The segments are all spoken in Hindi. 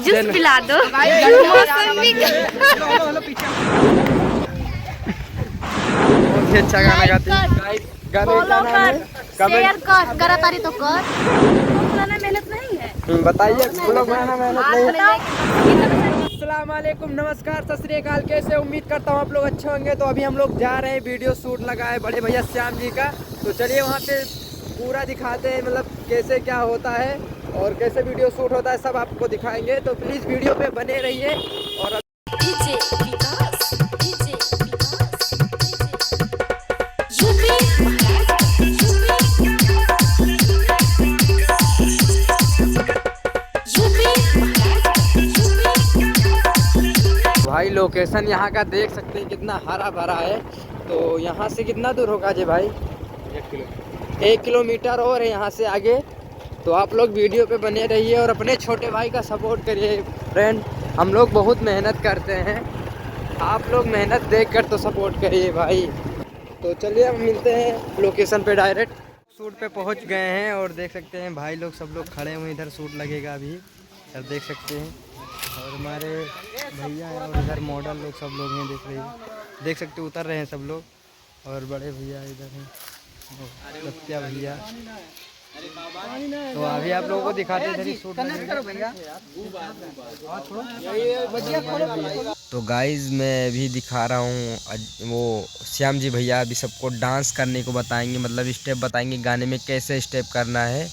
बहुत ही अच्छा गाना गाती है। गाने का नाम है शेयर कर, करातारी तो कर। बनाना मेहनत नहीं है। बताइए, ब्लॉग बनाना मेहनत नहीं है। अस्सलाम वालेकुम, नमस्कार, सत श्री अकाल। कैसे उम्मीद करता हूँ आप लोग अच्छे होंगे। तो अभी हम लोग जा रहे हैं, वीडियो शूट लगा है बड़े भैया श्याम जी का। तो चलिए वहाँ पे पूरा दिखाते हैं, मतलब कैसे क्या होता है और कैसे वीडियो शूट होता है, सब आपको दिखाएंगे। तो प्लीज़ वीडियो पे बने रहिए। और भाई लोकेशन यहाँ का देख सकते हैं, कितना हरा भरा है। तो यहाँ से कितना दूर होगा जी भाई? 1 किलोमीटर और है यहाँ से आगे। तो आप लोग वीडियो पे बने रहिए और अपने छोटे भाई का सपोर्ट करिए फ्रेंड। हम लोग बहुत मेहनत करते हैं, आप लोग मेहनत देखकर तो सपोर्ट करिए भाई। तो चलिए हम मिलते हैं लोकेशन पे डायरेक्ट। शूट पे पहुंच गए हैं और देख सकते हैं भाई लोग सब लोग खड़े हुए, इधर शूट लगेगा अभी, इधर देख सकते हैं। और हमारे भैया हैं और इधर मॉडल लोग सब लोग हैं, देख सकते हैं, उतर रहे हैं सब लोग। और बड़े भैया इधर हैं, सत्या भैया। तो अभी आप लोगों को दिखाते हैं शूट। तो गाइज मैं अभी दिखा रहा हूँ, वो श्याम जी भैया अभी सबको डांस करने को बताएंगे, मतलब स्टेप बताएंगे गाने में कैसे स्टेप करना है।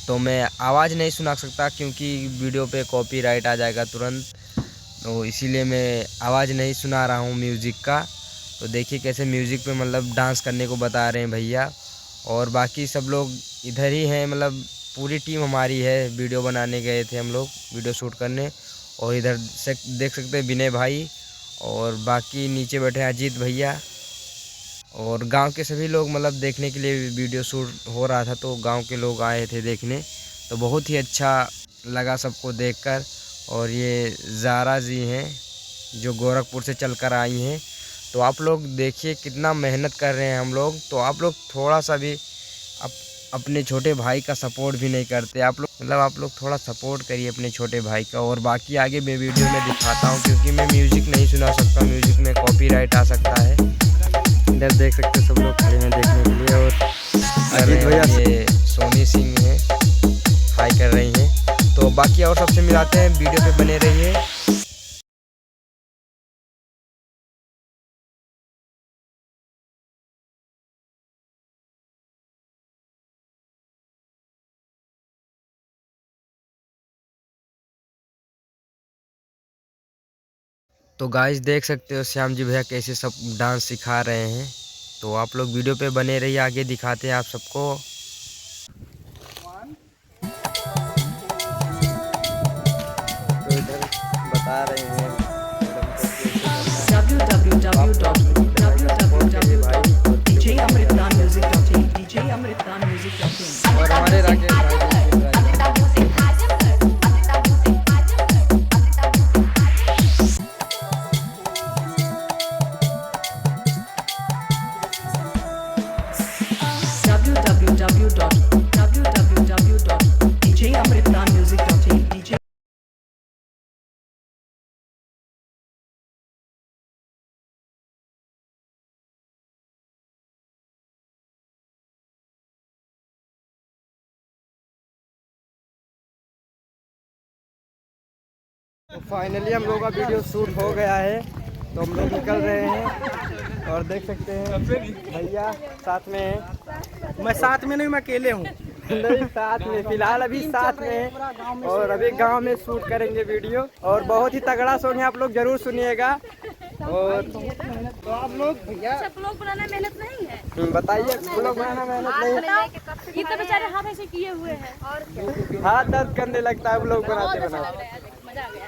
तो मैं आवाज़ नहीं सुना सकता क्योंकि वीडियो पे कॉपीराइट आ जाएगा तुरंत, तो इसीलिए मैं आवाज़ नहीं सुना रहा हूँ म्यूज़िक का। तो देखिए कैसे म्यूज़िक पे मतलब डांस करने को बता रहे हैं भैया। और बाकी सब लोग इधर ही हैं, मतलब पूरी टीम हमारी है। वीडियो बनाने गए थे हम लोग, वीडियो शूट करने। और इधर से देख सकते हैं विनय भाई, और बाकी नीचे बैठे हैं अजीत भैया। और गांव के सभी लोग मतलब देखने के लिए वीडियो शूट हो रहा था, तो गांव के लोग आए थे देखने। तो बहुत ही अच्छा लगा सबको देखकर। और ये ज़ारा जी हैं जो गोरखपुर से चलकर आई हैं। तो आप लोग देखिए कितना मेहनत कर रहे हैं हम लोग। तो आप लोग थोड़ा सा भी अपने छोटे भाई का सपोर्ट भी नहीं करते। आप लोग मतलब आप लोग थोड़ा सपोर्ट करिए अपने छोटे भाई का। और बाकी आगे मैं वीडियो में दिखाता हूँ क्योंकि मैं म्यूज़िक नहीं सुना सकता, म्यूज़िक में कॉपीराइट आ सकता है। इधर देख सकते हैं सब लोग खड़े हैं देखने के लिए। और अजीत भैया, ये सोनी सिंह है, हाई कर रही हैं। तो बाकी और सबसे मिलाते हैं, वीडियो पे बने रहिए। तो गाइस देख सकते हो श्याम जी भैया कैसे सब डांस सिखा रहे हैं। तो आप लोग वीडियो पे बने रहिए, आगे दिखाते हैं आप सबको। तो इधर बता रहे हैं www.djamritnamusic.in और हमारे राकेश भाई। www.djamritnamusic.in तो फाइनली हम लोगों का वीडियो शूट हो गया है। तो हम लोग निकल रहे हैं और देख सकते हैं भैया साथ में हैं। मैं साथ में नहीं, मैं अकेले हूँ। नहीं, साथ में फिलहाल अभी साथ में हैं। और अभी गांव में शूट करेंगे वीडियो, और बहुत ही तगड़ा सॉन्ग है, आप लोग जरूर सुनिएगा। और तो आप लोग भैया ब्लॉग बनाना मेहनत नहीं है। बताइए, ब्लॉग बनाना मेहनत नहीं है। ये तो बेचारे हाथ ऐसे किए हुए हैं और हाथ दर्द करने लगता है ब्लॉग बनाते बनाते। मजा आ गया।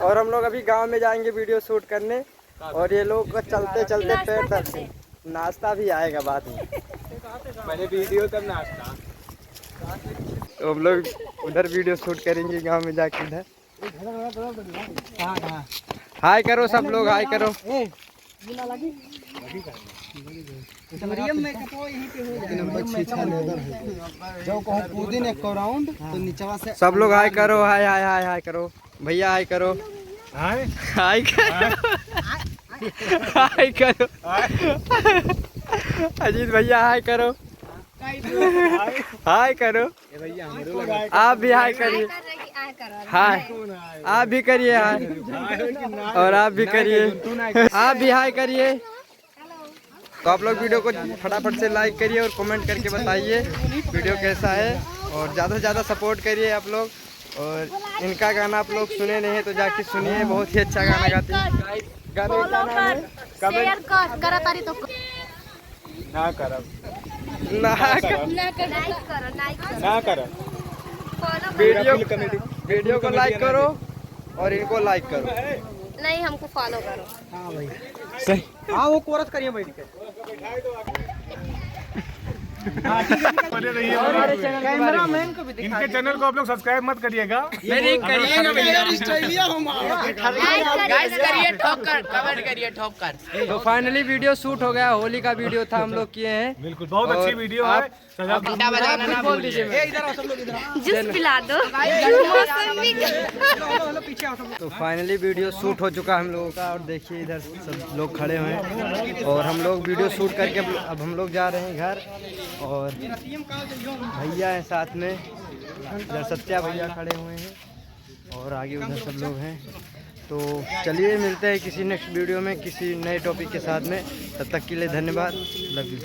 और हम लोग अभी गांव में जाएंगे वीडियो शूट करने। और ये लोग चलते चलते पैर दर्द से, नाश्ता भी आएगा बाद में। मैंने वीडियो तब नाश्ता। तो हम लोग उधर वीडियो शूट करेंगे गांव में जाके। इधर हाय करो सब लोग, हाय करो। जब कहूँ कूदिन एक राउंड तो नीचवा से सब लोग हाय करो, हाय हाय हाय हाय करो भैया, हाय करो, हाय हाय करो, हाय करो अजीत भैया, हाय करो, हाय करो, आप भी हाय करिए, हाय आप भी करिए हाय, और आप भी करिए, आप भी हाय करिए। तो आप लोग वीडियो को फटाफट से लाइक करिए और कमेंट करके बताइए वीडियो कैसा है, और ज़्यादा से ज़्यादा सपोर्ट करिए आप लोग। और इनका गाना आप लोग सुने नहीं है तो जाके सुनिए, बहुत ही अच्छा गाना गाती है। गाने का नाम है शेयर कर, करा तारी तो कर। ना करब ना लाइक करो, लाइक करो, ना करब वीडियो को लाइक करो और इनको लाइक करो। नहीं हमको फॉलो करो। हाँ भाई सही। हाँ वो कोरस करिए बैठ के। कैमरामैन को भी दिखा। इनके चैनल को आप लोग सब्सक्राइब मत करिएगा। मेरी करिएगा भैया, गाइस करिए ठोकर, कमेंट करिए ठोकर। तो फाइनली वीडियो शूट हो गया, होली का वीडियो था, हम लोग किए हैं। बिल्कुल बहुत अच्छी वीडियो है। घंटा बजाना ना बोल दीजिए। जूस पिला दो। तो फाइनली वीडियो शूट हो चुका हम लोगों का, और देखिए इधर सब लोग खड़े हुए हैं और हम लोग वीडियो शूट करके अब हम लोग जा रहे हैं घर। और भैया हैं साथ में, इधर सत्या भैया खड़े हुए हैं और आगे उधर सब लोग हैं। तो चलिए मिलते हैं किसी नेक्स्ट वीडियो में किसी नए टॉपिक के साथ में, तब तक के लिए धन्यवाद, लव यू।